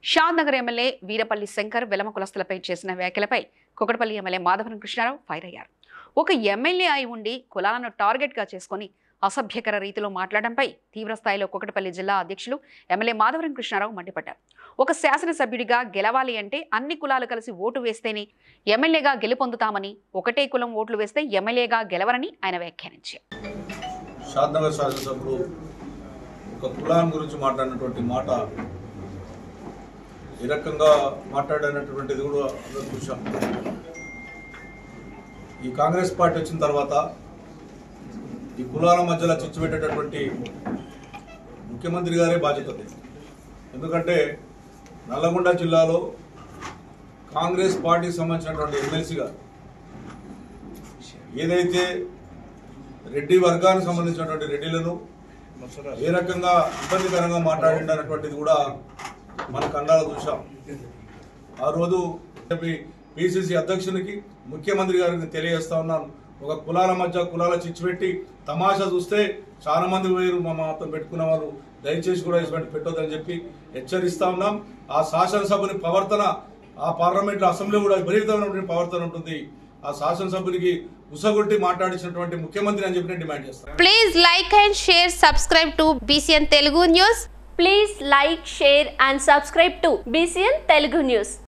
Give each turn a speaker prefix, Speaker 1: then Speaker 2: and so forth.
Speaker 1: షాద్ Nagar MLA Veerapalli Shankar Velama కులస్తులపై చేసిన వ్యాఖ్యలపై Kukatpally MLA Madhavaram Krishnarao fire అయ్యారు. ఒక ఎమ్మెల్యే అయి ఉండి కులాలను టార్గెట్గా చేసుకుని అసభ్యకర రీతిలో మాట్లాడడంపై తీవ్రస్థాయిలో కుకటపల్లి జిల్లా అధ్యక్షులు ఎమ్మెల్యే మాధవరం కృష్ణారావు మండిపడ్డారు. ఒక శాసనసభ్యుడిగా గెలవాలి అంటే అన్ని కులాలు కలిసి ఓటు వేస్తేనే ఎమ్మెల్యేగా గెలుపొందుతామని, ఒకటే కులం ఓట్లు వేస్తే ఎమ్మెల్యేగా గెలవరని ఆయన వ్యాఖ్యానించారు.
Speaker 2: షాద్నగర్ శాసనసభ్యుడు ఒక కులాం గురించి మాట్లాడినటువంటి మాట ఏ రకంగా మాట్లాడినటువంటిది కూడా అందరూ చూసాం. ఈ కాంగ్రెస్ పార్టీ వచ్చిన తర్వాత ఈ కులాల మధ్యలో చిచ్చు పెట్టేటటువంటి ముఖ్యమంత్రి గారే బాధ్యత. ఎందుకంటే నల్లగొండ జిల్లాలో కాంగ్రెస్ పార్టీకి సంబంధించినటువంటి ఎమ్మెల్సీగా ఏదైతే రెడ్డి వర్గానికి సంబంధించినటువంటి రెడ్డిలను ఏ రకంగా ఇబ్బందికరంగా మాట్లాడినటువంటిది కూడా మన కన్నాలో చూసాం. ఆ రోజు పిసిసి అధ్యక్షునికి ముఖ్యమంత్రి గారికి తెలియజేస్తా ఉన్నాను, ఒక కులాల మధ్య కులాల చిచ్చు పెట్టి తమాషా చూస్తే చాలా మంది వేరు మా మాత్రం పెట్టుకున్న వాళ్ళు దయచేసి కూడా ఇటువంటి పెట్టొద్దని చెప్పి హెచ్చరిస్తా ఉన్నాం. ఆ శాసనసభని ప్రవర్తన, ఆ పార్లమెంట్లో అసెంబ్లీ కూడా విపరీతమైనటువంటి ప్రవర్తన ఉంటుంది. ఆ శాసనసభ్యునికి ఉసగొట్టి మాట్లాడించినటువంటి ముఖ్యమంత్రి అని చెప్పి డిమాండ్ చేస్తాను.
Speaker 3: Please like and share, subscribe to BCN Telugu News.
Speaker 4: Please like, share and subscribe to BCN Telugu News.